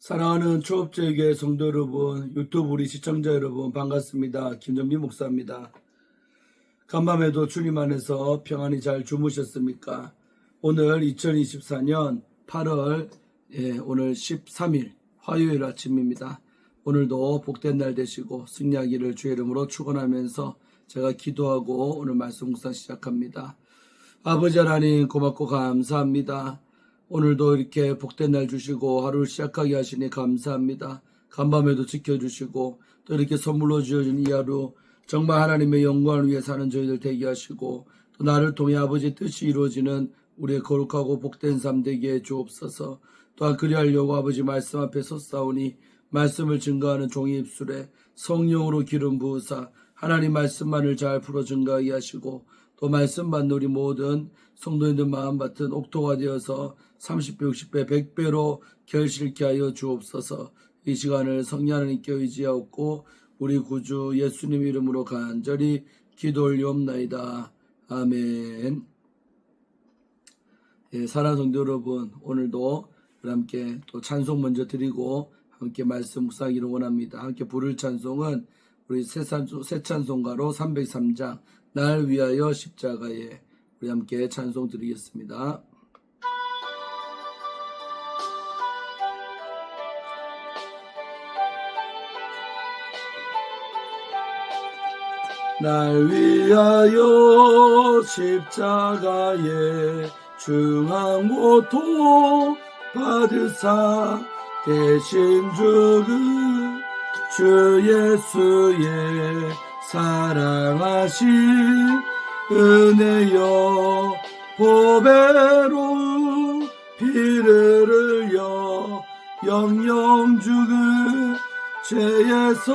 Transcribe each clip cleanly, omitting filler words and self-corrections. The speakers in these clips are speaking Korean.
사랑하는 초업제교회 성도 여러분, 유튜브 우리 시청자 여러분 반갑습니다. 김정민 목사입니다. 간밤에도 주님 안에서 평안히 잘 주무셨습니까? 오늘 2024년 8월 오늘 13일 화요일 아침입니다. 오늘도 복된 날 되시고 승리하기를 주의 이름으로 축원하면서 제가 기도하고 오늘 말씀 묵상 시작합니다. 아버지 하나님 고맙고 감사합니다. 오늘도 이렇게 복된 날 주시고 하루를 시작하게 하시니 감사합니다. 간밤에도 지켜주시고 또 이렇게 선물로 주어진 이 하루 정말 하나님의 영광을 위해 사는 저희들 되게 하시고 또 나를 통해 아버지 뜻이 이루어지는 우리의 거룩하고 복된 삶 되게 해 주옵소서. 또한 그리하려고 아버지 말씀 앞에 섰사오니 말씀을 증거하는 종의 입술에 성령으로 기름 부으사 하나님 말씀만을 잘 풀어 증거하게 하시고 또 말씀 받는 우리 모든 성도님들 마음 같은 옥토가 되어서 30배, 60배, 100배로 결실케 하여 주옵소서. 이 시간을 성령 하나님께 의지하옵고 우리 구주 예수님 이름으로 간절히 기도 올리옵나이다. 아멘. 사랑하는 성도 여러분, 오늘도 함께 또 찬송 먼저 드리고 함께 말씀 묵상하기를 원합니다. 함께 부를 찬송은 우리 새 찬송가로 303장 날 위하여 십자가에 우리 함께 찬송 드리겠습니다. 날 위하여 십자가에 중한 고통 받으사 대신 죽은 주 예수의 사랑하신 은혜여 보배로 피를 흘려 영영 죽은 죄에서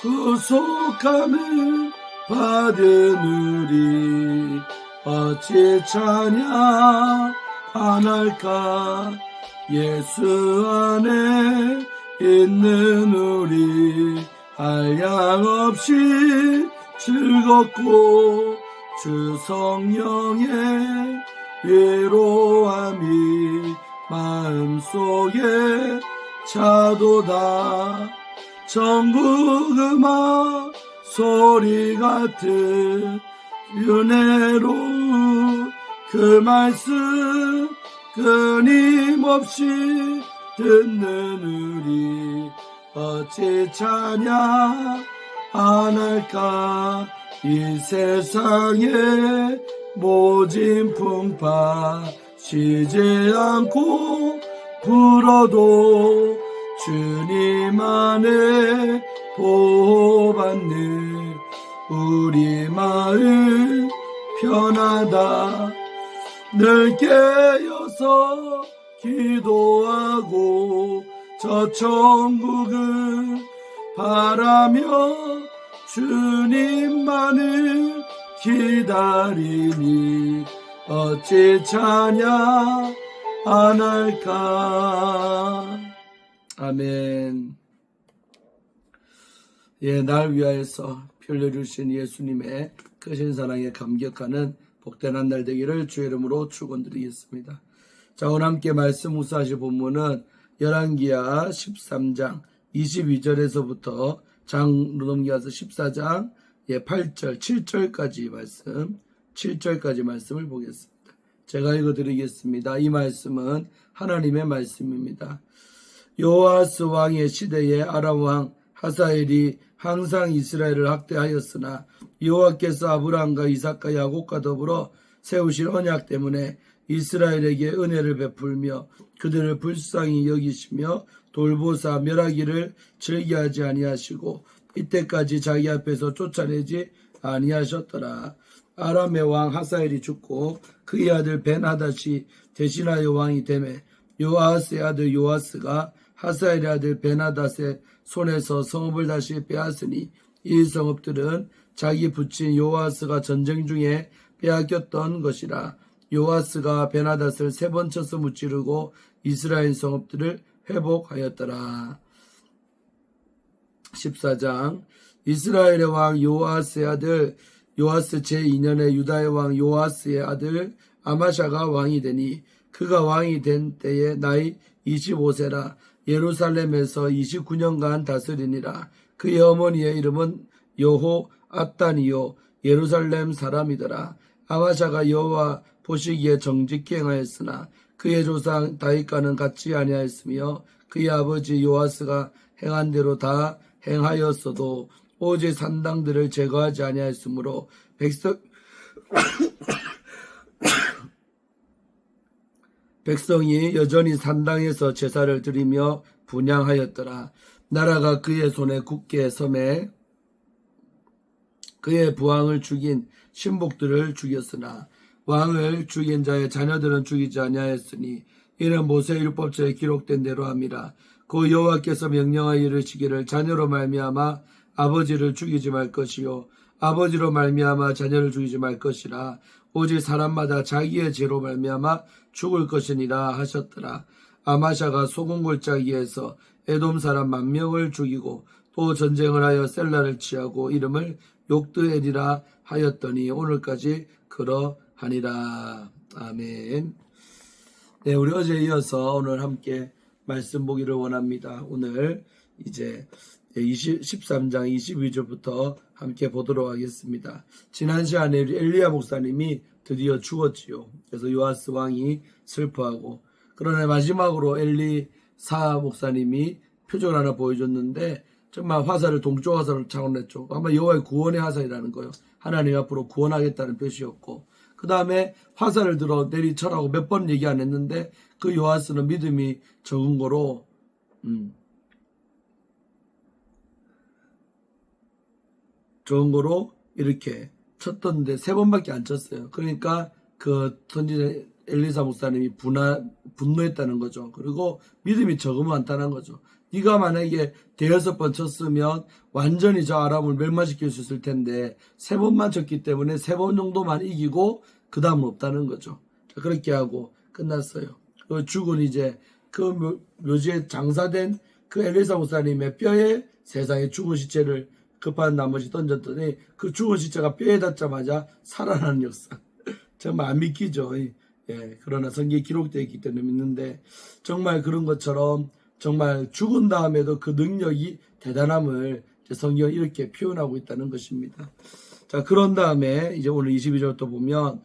구속함을 받은 우리 어찌 찬양 안 할까. 예수 안에 있는 우리 한량없이 즐겁고 주 성령의 위로함이 마음속에 차도다. 전국 음악 소리 같은 은혜로 그 말씀 끊임없이 듣는 우리 어찌 찬양 안 할까. 이 세상에 모진 풍파 쉬지 않고 불어도 주님 안에 보호받는 우리 마음 편하다. 늘 깨어서 기도하고 저 천국을 바라며 주님만을 기다리니 어찌 찬양 안 할까. 아멘. 날 위하여서 피 흘려주신 예수님의 크신 사랑에 감격하는 복된 한 날 되기를 주의 이름으로 축원드리겠습니다. 자, 오늘 함께 말씀 묵상하실 본문은 열왕기하 13장 22절에서부터 장로 넘겨서 14장 8절 7절까지 말씀을 보겠습니다. 제가 읽어드리겠습니다. 이 말씀은 하나님의 말씀입니다. 요아스 왕의 시대에 아람 왕 하사엘이 항상 이스라엘을 학대하였으나 여호와께서 아브라함과 이삭과 야곱과 더불어 세우신 언약 때문에 이스라엘에게 은혜를 베풀며 그들을 불쌍히 여기시며 돌보사 멸하기를 즐겨하지 아니하시고 이때까지 자기 앞에서 쫓아내지 아니하셨더라. 아람의 왕 하사엘이 죽고 그의 아들 벤하닷이 대신하여 왕이 되매 요아스의 아들 요아스가 하사엘의 아들 벤하닷의 손에서 성읍을 다시 빼앗으니 이 성읍들은 자기 부친 요아스가 전쟁 중에 빼앗겼던 것이라. 요아스가 벤하닷을 3번 쳐서 무찌르고 이스라엘 성읍들을 회복하였더라. 14장 이스라엘의 왕 요아스의 아들 요아스 제2년에 유다의 왕 요아스의 아들 아마샤가 왕이 되니 그가 왕이 된 때에 나이 25세라. 예루살렘에서 29년간 다스리니라. 그의 어머니의 이름은 여호 아따니요 예루살렘 사람이더라. 아마샤가 여호와 보시기에 정직히 행하였으나 그의 조상 다윗과는 같이 아니하였으며 그의 아버지 요아스가 행한 대로 다 행하였어도 오직 산당들을 제거하지 아니하였으므로 백성이 여전히 산당에서 제사를 드리며 분향하였더라. 나라가 그의 손에 굳게 섬에 그의 부왕을 죽인 신복들을 죽였으나 왕을 죽인 자의 자녀들은 죽이지 아니하였으니 이는 모세 율법책에 기록된 대로 함이라. 그 여호와께서 명령하여 이르시기를 자녀로 말미암아 아버지를 죽이지 말 것이요 아버지로 말미암아 자녀를 죽이지 말 것이라. 오직 사람마다 자기의 죄로 말미암아 죽을 것이니라 하셨더라. 아마샤가 소금골짜기에서 에돔 사람 10,000명을 죽이고 또 전쟁을 하여 셀라를 취하고 이름을 욕드엘이라 하였더니 오늘까지 그러하니라. 아멘. 네, 우리 어제 이어서 오늘 함께 말씀 보기를 원합니다. 오늘 이제 13장 22절부터 함께 보도록 하겠습니다. 지난 시간에 우리 엘리야 목사님이 드디어 죽었지요. 그래서 요아스 왕이 슬퍼하고, 그러나 마지막으로 엘리사 목사님이 표적을 하나 보여줬는데 정말 화살을 동쪽 화살을 차원했죠. 아마 여호와의 구원의 화살이라는 거예요. 하나님 앞으로 구원하겠다는 표시였고, 그 다음에 화살을 들어 내리쳐라고 몇 번 얘기 안 했는데 그 요아스는 믿음이 적은 거로 이렇게 쳤던데 3번밖에 안 쳤어요. 그러니까 그 선지자 엘리사 목사님이 분노했다는 거죠. 그리고 믿음이 적으면 안타는 거죠. 네가 만약에 5번 쳤으면 완전히 저 아람을 멸망시킬 수 있을 텐데 3번만 쳤기 때문에 3번 정도만 이기고 그 다음은 없다는 거죠. 그렇게 하고 끝났어요. 그 죽은 이제 그 묘지에 장사된 그 엘리사 목사님의 뼈에 세상에 죽은 시체를 급한 나머지 던졌더니 그 죽은 시체가 뼈에 닿자마자 살아나는 역사. 정말 안 믿기죠. 예, 그러나 성경에 기록되어 있기 때문에 믿는데, 정말 그런 것처럼 정말 죽은 다음에도 그 능력이 대단함을 성경이 이렇게 표현하고 있다는 것입니다. 자, 그런 다음에 이제 오늘 22절부터 보면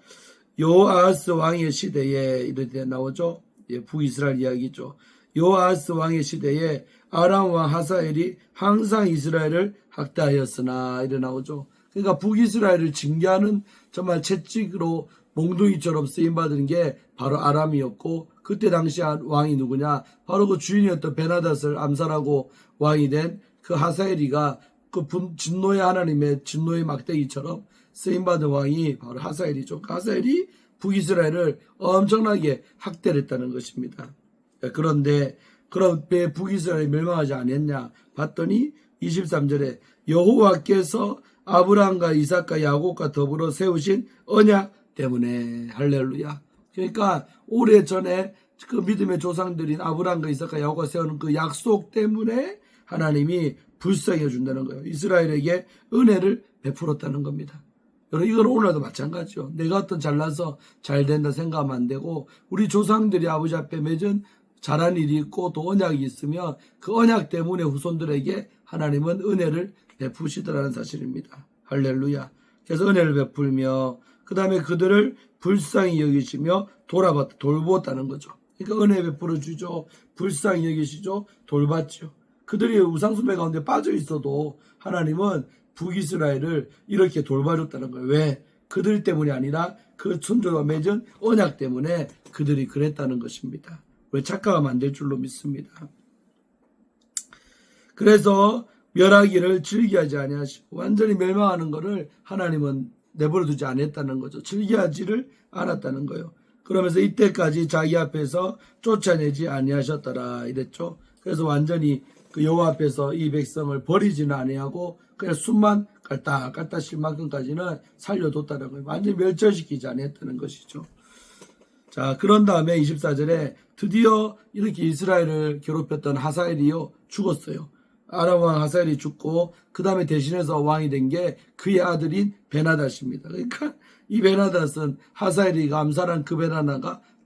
요아스 왕의 시대에 이렇게 나오죠. 예, 북이스라엘 이야기죠. 요아스 왕의 시대에 아람 왕 하사엘이 항상 이스라엘을 학대하였으나 이래 나오죠. 그러니까 북이스라엘을 징계하는 정말 채찍으로 몽둥이처럼 쓰임받은 게 바로 아람이었고, 그때 당시 왕이 누구냐? 바로 그 주인이었던 베나닷을 암살하고 왕이 된 그 하사엘이가 그 진노의 하나님의 진노의 막대기처럼 쓰임받은 왕이 바로 하사엘이죠. 그 하사엘이 북이스라엘을 엄청나게 학대를 했다는 것입니다. 그런데 그럼 왜 북이스라엘이 멸망하지 않았냐 봤더니 23절에 여호와께서 아브라함과 이삭과 야곱과 더불어 세우신 언약 때문에. 할렐루야. 그러니까 오래전에 그 믿음의 조상들인 아브라함과 이삭과 야곱과 세우는 그 약속 때문에 하나님이 불쌍해 준다는 거예요. 이스라엘에게 은혜를 베풀었다는 겁니다. 여러분, 이건 오늘도 마찬가지죠. 내가 어떤 잘나서 잘 된다 생각하면 안 되고, 우리 조상들이 아버지 앞에 맺은 잘한 일이 있고 또 언약이 있으면 그 언약 때문에 후손들에게 하나님은 은혜를 베푸시더라는 사실입니다. 할렐루야. 그래서 은혜를 베풀며 그 다음에 그들을 불쌍히 여기시며 돌보았다는 거죠. 그러니까 은혜 베풀어 주죠. 불쌍히 여기시죠. 돌봤죠. 그들이 우상숭배 가운데 빠져 있어도 하나님은 북이스라엘을 이렇게 돌봐줬다는 거예요. 왜? 그들 때문이 아니라 그 천조가 맺은 언약 때문에 그들이 그랬다는 것입니다. 왜? 착각하면 안 될 줄로 믿습니다. 그래서 멸하기를 즐기하지 아니하시고, 완전히 멸망하는 것을 하나님은 내버려 두지 않았다는 거죠. 즐기하지를 않았다는 거예요. 그러면서 이때까지 자기 앞에서 쫓아내지 아니하셨더라 이랬죠. 그래서 완전히 그 여호와 앞에서 이 백성을 버리지는 아니하고 그냥 숨만 깔딱 쉴 만큼까지는 살려뒀다는 거예요. 완전히 멸절시키지 않았다는 것이죠. 자, 그런 다음에 24절에 드디어 이렇게 이스라엘을 괴롭혔던 하사엘이요 죽었어요. 아람 왕 하사엘이 죽고 그 다음에 대신해서 왕이 된 게 그의 아들인 베나닷입니다. 그러니까 이 베나닷은 하사엘이가 암살한 그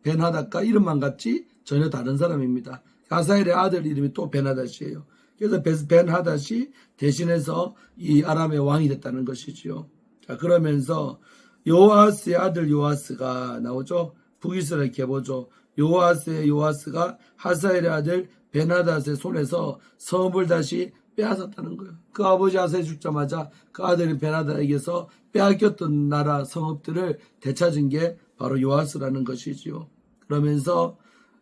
베나닷과 이름만 같지 전혀 다른 사람입니다. 하사엘의 아들 이름이 또 벤하닷이에요. 그래서 벤하닷이 대신해서 이 아람의 왕이 됐다는 것이지요. 자, 그러면서 요아스의 아들 요아스가 나오죠. 북이스라엘 계보죠. 요아스의 요아스가 하사엘의 아들 벤하닷의 손에서 성읍을 다시 빼앗았다는 거예요. 그 아버지 하사엘이 죽자마자 그 아들인 벤하닷에게서 빼앗겼던 나라 성읍들을 되찾은 게 바로 요아스라는 것이지요. 그러면서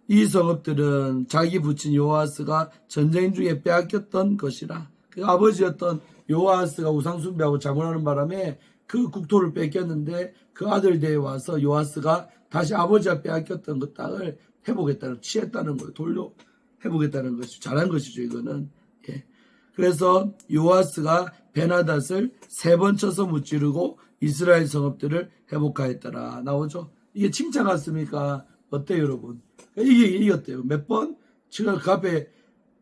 이 성읍들은 자기 부친 요아스가 전쟁 중에 빼앗겼던 것이라, 그 아버지였던 요아스가 우상숭배하고 자문하는 바람에 그 국토를 뺏겼는데 그 아들대에 와서 요아스가 다시 아버지가 빼앗겼던 그 땅을 회복했다는, 취했다는 거예요. 돌려 회복했다는 것이 잘한 것이죠, 이거는. 예. 그래서 요아스가 벤하닷을 3번 쳐서 무찌르고 이스라엘 성읍들을 회복하였더라 나오죠. 이게 칭찬 같습니까? 어때요, 여러분? 이게 이겼대요. 몇 번? 지금 그 앞에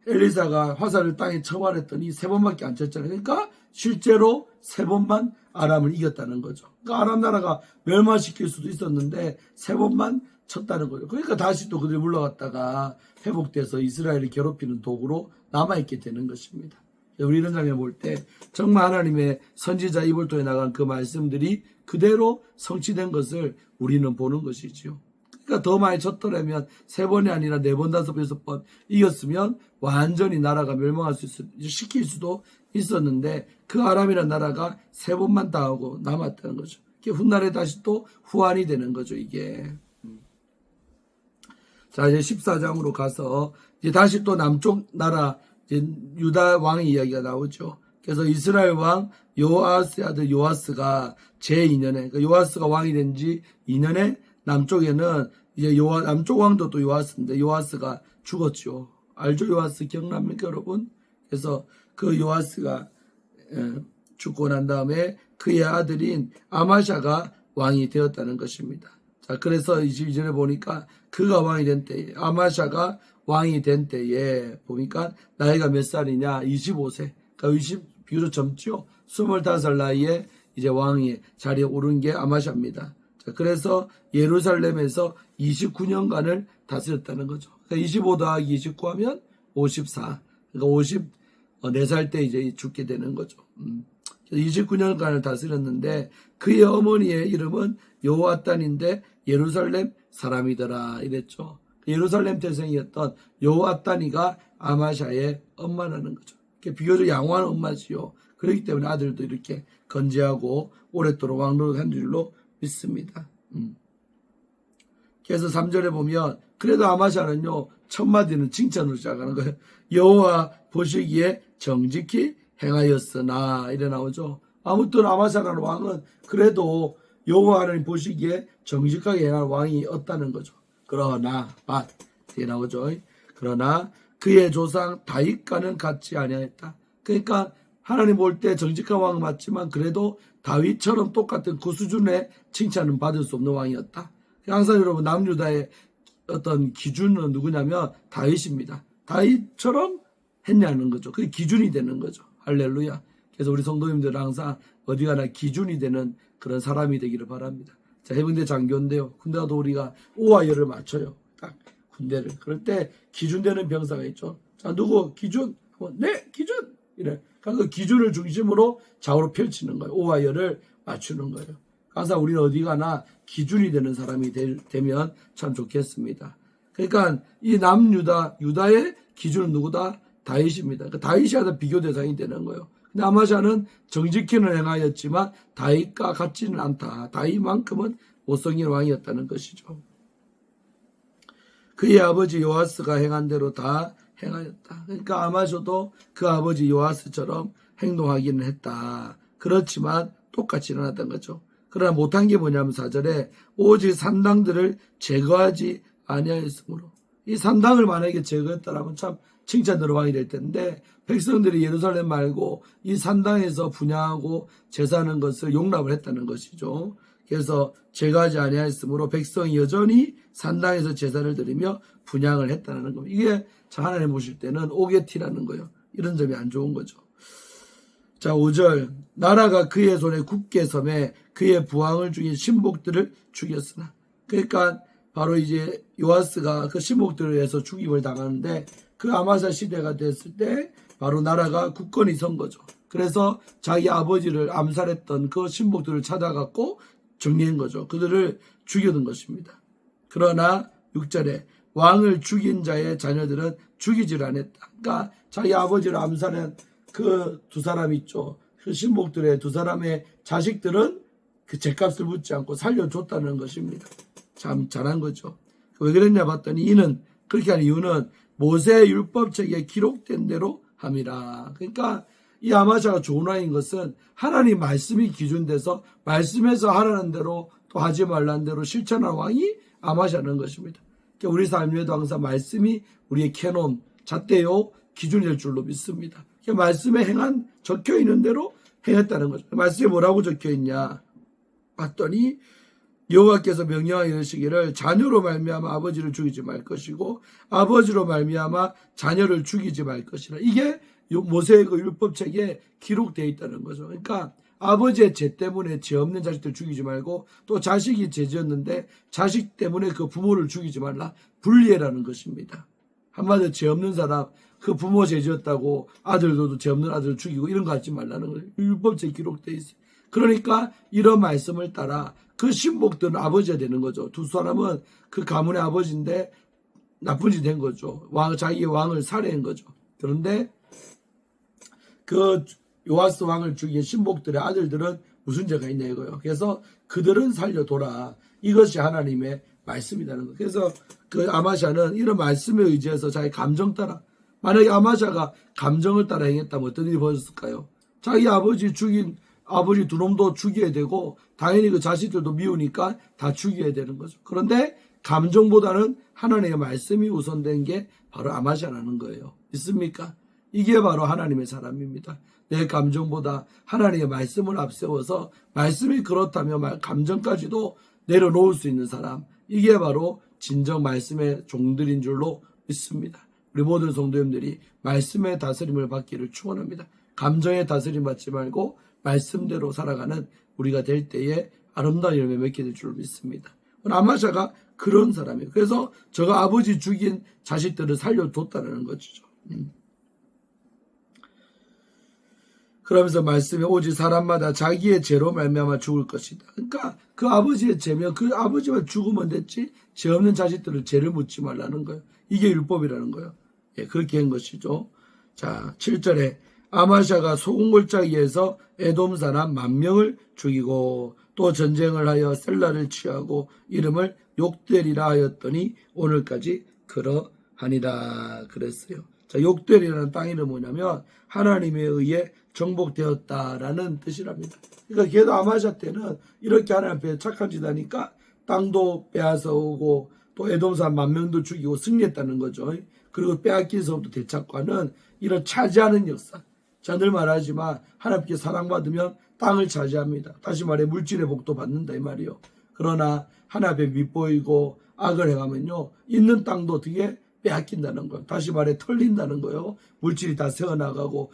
엘리사가 화살을 땅에 쳐발했더니 3번밖에 안 쳤잖아요. 그러니까 실제로 3번만 아람을 이겼다는 거죠. 그러니까 아람 나라가 멸망시킬 수도 있었는데 3번만 쳤다는 거예요. 그러니까 다시 또 그들이 물러갔다가 회복돼서 이스라엘을 괴롭히는 도구로 남아있게 되는 것입니다. 우리 이런 장면 볼 때 정말 하나님의 선지자 입을 통해 나간 그 말씀들이 그대로 성취된 것을 우리는 보는 것이지요. 그러니까 더 많이 쳤더라면 3번이 아니라 4번, 5번, 6번 이겼으면 완전히 나라가 멸망할 수 시킬 수도 있었는데 그 아람이라는 나라가 3번만 당하고 남았다는 거죠. 훗날에 다시 또 후환이 되는 거죠, 이게. 자, 이제 14장으로 가서 이제 다시 또 남쪽 나라 이제 유다 왕의 이야기가 나오죠. 그래서 이스라엘 왕 요아스의 아들 요아스가 제2년에, 그러니까 요아스가 왕이 된 지 2년에 남쪽에는 이제 남쪽 왕도 또 요아스인데 요아스가 죽었죠. 알죠? 요아스 기억납니까, 여러분? 그래서 그 요아스가 죽고 난 다음에 그의 아들인 아마샤가 왕이 되었다는 것입니다. 자, 그래서 22절에 보니까 그가 왕이 된 때에, 아마샤가 왕이 된 때에 보니까 나이가 몇 살이냐? 25세. 그러니까 비교적 젊죠? 25살 나이에 이제 왕이 자리에 오른 게 아마샤입니다. 자, 그래서 예루살렘에서 29년간을 다스렸다는 거죠. 그러니까 25 더하기 29 하면 54. 그러니까 54살 때 이제 죽게 되는 거죠. 29년간을 다스렸는데 그의 어머니의 이름은 여호아단인데 예루살렘 사람이더라 이랬죠. 예루살렘 태생이었던 여호아단이가 아마샤의 엄마라는 거죠. 비교적 양호한 엄마지요. 그렇기 때문에 아들도 이렇게 건재하고 오랫도록 왕노릇한 줄로 믿습니다. 그래서 3절에 보면 그래도 아마샤는요 첫 마디는 칭찬으로 시작하는 거예요. 여호와 보시기에 정직히 행하였으나 이래 나오죠. 아무튼 아마샤라는 왕은 그래도 여호와 하나님 보시기에 정직하게 행할 왕이었다는 거죠. 그러나 이게 나오죠. 그러나 그의 조상 다윗과는 같지 아니하였다. 그러니까 하나님 볼 때 정직한 왕은 맞지만 그래도 다윗처럼 똑같은 그 수준의 칭찬은 받을 수 없는 왕이었다. 항상 여러분 남유다의 어떤 기준은 누구냐면 다윗입니다. 다윗처럼 했냐는 거죠. 그게 기준이 되는 거죠. 할렐루야. 그래서 우리 성도님들은 항상 어디 가나 기준이 되는 그런 사람이 되기를 바랍니다. 자, 해병대 장교인데요. 군대 가도 우리가 오와 열을 맞춰요. 딱 군대를. 그럴 때 기준되는 병사가 있죠. 자, 누구 기준? 네, 기준. 이래. 그 기준을 중심으로 좌우로 펼치는 거예요. 오와 열을 맞추는 거예요. 항상 우리는 어디 가나 기준이 되는 사람이 되면 참 좋겠습니다. 그러니까 이 유다의 기준은 누구다? 다윗입니다. 그러니까 다윗이 하다 비교 대상이 되는 거예요. 근데 아마샤는 정직히는 행하였지만 다윗과 같지는 않다. 다윗만큼은 못성인 왕이었다는 것이죠. 그의 아버지 요아스가 행한 대로 다 행하였다. 그러니까 아마샤도 그 아버지 요아스처럼 행동하기는 했다. 그렇지만 똑같지 않았던 거죠. 그러나 못한 게 뭐냐면 4절에 오직 산당들을 제거하지 아니하였으므로, 이 산당을 만약에 제거했다라면 참 칭찬으로 왕이 될 텐데 백성들이 예루살렘 말고 이 산당에서 분향하고 제사하는 것을 용납을 했다는 것이죠. 그래서 제거하지 아니하였으므로 백성이 여전히 산당에서 제사를 드리며 분향을 했다는 겁니다. 이게 하나님 보실 때는 오게티라는 거예요. 이런 점이 안 좋은 거죠. 자, 5절 나라가 그의 손에 굳게 섬에 그의 부왕을 죽인 신복들을 죽였으나, 그러니까 바로 이제 요아스가 그 신복들에 의해서 죽임을 당하는데 그 아마사 시대가 됐을 때 바로 나라가 국권이 선 거죠. 그래서 자기 아버지를 암살했던 그 신복들을 찾아갔고 정리한 거죠. 그들을 죽여둔 것입니다. 그러나 6절에 왕을 죽인 자의 자녀들은 죽이질 않았다. 그러니까 자기 아버지를 암살한 그 두 사람 있죠. 그 신복들의 두 사람의 자식들은 그 죗값을 묻지 않고 살려줬다는 것입니다. 참 잘한 거죠. 왜 그랬냐 봤더니 이는 그렇게 한 이유는 모세 율법책에 기록된 대로 함이라. 그러니까 이 아마샤가 좋은 왕인 것은 하나님 말씀이 기준돼서 말씀에서 하라는 대로 또 하지 말라는 대로 실천한 왕이 아마샤는 것입니다. 그러니까 우리 삶에도 항상 말씀이 우리의 캐논, 잣대요, 기준이 될 줄로 믿습니다. 그러니까 말씀에 적혀 있는 대로 행했다는 거죠. 말씀에 뭐라고 적혀 있냐 봤더니 여호와께서 명령하여 이르시기를 자녀로 말미암아 아버지를 죽이지 말 것이고 아버지로 말미암아 자녀를 죽이지 말 것이라. 이게 모세의 그 율법책에 기록되어 있다는 거죠. 그러니까 아버지의 죄 때문에 죄 없는 자식들 죽이지 말고 또 자식이 죄 지었는데 자식 때문에 그 부모를 죽이지 말라. 분리해라는 것입니다. 한마디로 죄 없는 사람 그 부모 죄 지었다고 아들도 죄 없는 아들을 죽이고 이런 거 하지 말라는 거예요. 율법책에 기록되어 있어요. 그러니까 이런 말씀을 따라 그 신복들은 아버지가 되는 거죠. 두 사람은 그 가문의 아버지인데 나쁜 짓 된 거죠. 자기의 왕을 살해한 거죠. 그런데 그 요아스 왕을 죽인 신복들의 아들들은 무슨 죄가 있냐 이거예요. 그래서 그들은 살려둬라. 이것이 하나님의 말씀이라는 거예요. 그래서 그 아마샤는 이런 말씀에 의지해서 자기 감정 따라, 만약에 아마샤가 감정을 따라 행했다면 어떤 일이 벌어졌을까요? 자기 아버지 죽인 아버지 두 놈도 죽여야 되고 당연히 그 자식들도 미우니까 다 죽여야 되는 거죠. 그런데 감정보다는 하나님의 말씀이 우선된 게 바로 아마샤라는 거예요. 있습니까? 이게 바로 하나님의 사람입니다. 내 감정보다 하나님의 말씀을 앞세워서 말씀이 그렇다면 감정까지도 내려놓을 수 있는 사람, 이게 바로 진정 말씀의 종들인 줄로 믿습니다. 우리 모든 성도님들이 말씀의 다스림을 받기를 축원합니다. 감정의 다스림 받지 말고 말씀대로 살아가는 우리가 될 때에 아름다운 열매 맺게 될 줄 믿습니다. 아마샤가 그런 사람이에요. 그래서 저가 아버지 죽인 자식들을 살려줬다는 것이죠. 그러면서 말씀에 오직 사람마다 자기의 죄로 말미암아 죽을 것이다. 그러니까 그 아버지의 죄면 그 아버지만 죽으면 됐지 죄 없는 자식들을 죄를 묻지 말라는 거예요. 이게 율법이라는 거예요. 예, 그렇게 한 것이죠. 자, 7절에 아마샤가 소금골짜기에서 에돔 사람 10,000명을 죽이고 또 전쟁을 하여 셀라를 취하고 이름을 욕되리라 하였더니 오늘까지 그러하니라 그랬어요. 자, 욕되리라는 땅 이름은 뭐냐면 하나님에 의해 정복되었다라는 뜻이랍니다. 그러니까 걔도 아마샤 때는 이렇게 하나님 앞에 착한 짓 하니까 땅도 빼앗아 오고 또 에돔 사람 10,000명도 죽이고 승리했다는 거죠. 그리고 빼앗긴 사람도 되찾고 하는 이런 차지하는 역사. 자, 늘 말하지만 하나님께 사랑받으면 땅을 차지합니다. 다시 말해 물질의 복도 받는다 이 말이요. 그러나 하나님 앞에 밉보이고 악을 행하면요 있는 땅도 어떻게 빼앗긴다는 거예요. 다시 말해 털린다는 거예요. 물질이 다 새어나가고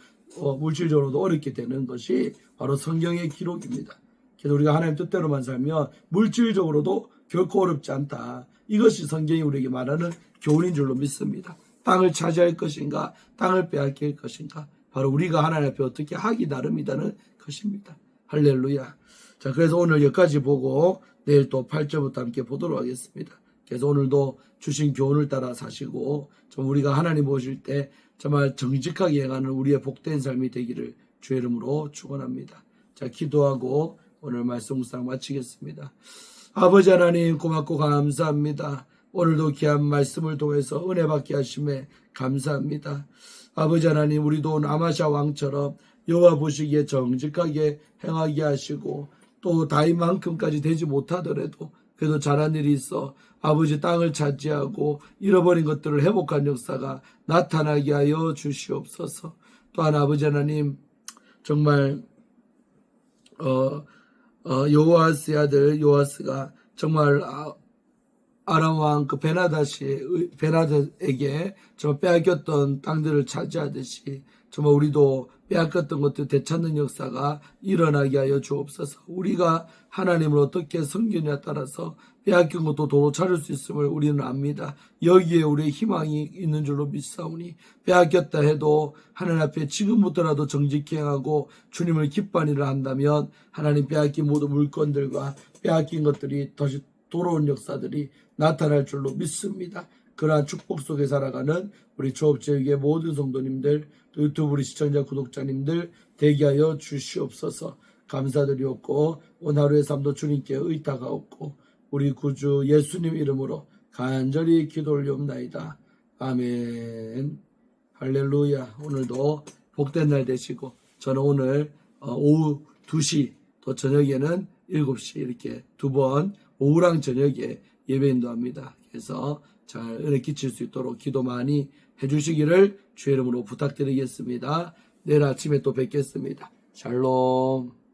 물질적으로도 어렵게 되는 것이 바로 성경의 기록입니다. 그래서 우리가 하나님 뜻대로만 살면 물질적으로도 결코 어렵지 않다. 이것이 성경이 우리에게 말하는 교훈인 줄로 믿습니다. 땅을 차지할 것인가 땅을 빼앗길 것인가 바로 우리가 하나님 앞에 어떻게 하기 나름이라는 것입니다. 할렐루야. 자, 그래서 오늘 여기까지 보고 내일 또 8절부터 함께 보도록 하겠습니다. 그래서 오늘도 주신 교훈을 따라 사시고 좀 우리가 하나님 보실 때 정말 정직하게 행하는 우리의 복된 삶이 되기를 주의 이름으로 축원합니다. 자, 기도하고 오늘 말씀 묵상 마치겠습니다. 아버지 하나님 고맙고 감사합니다. 오늘도 귀한 말씀을 통해서 은혜 받게 하심에 감사합니다. 아버지 하나님 우리도 아마샤 왕처럼 여호와 보시기에 정직하게 행하게 하시고 또 다윗만큼까지 되지 못하더라도 그래도 잘한 일이 있어 아버지 땅을 차지하고 잃어버린 것들을 회복한 역사가 나타나게 하여 주시옵소서. 또한 아버지 하나님 정말 요아스의 아들 요아스가 정말 아람 왕 그 베나다에게 정말 빼앗겼던 땅들을 차지하듯이 정말 우리도 빼앗겼던 것들 되찾는 역사가 일어나게 하여 주옵소서. 우리가 하나님을 어떻게 섬기느냐에 따라서 빼앗긴 것도 도로 찾을 수 있음을 우리는 압니다. 여기에 우리의 희망이 있는 줄로 믿사오니 빼앗겼다 해도 하나님 앞에 지금부터라도 정직히 행하고 주님을 기뻐하는 일을 한다면 하나님 빼앗긴 모든 물건들과 빼앗긴 것들이 다시 돌아온 역사들이 나타날 줄로 믿습니다. 그러한 축복 속에 살아가는 우리 조업제육의 모든 성도님들, 또 유튜브 우리 시청자 구독자님들 대기하여 주시옵소서. 감사드리옵고 오늘 하루의 삶도 주님께 의탁하옵고 우리 구주 예수님 이름으로 간절히 기도 올리옵나이다. 아멘. 할렐루야. 오늘도 복된 날 되시고 저는 오늘 오후 2시 또 저녁에는 7시 이렇게 두 번 오후랑 저녁에 예배 인도합니다. 그래서 잘 은혜 끼칠 수 있도록 기도 많이 해주시기를 주의 이름으로 부탁드리겠습니다. 내일 아침에 또 뵙겠습니다. 샬롬.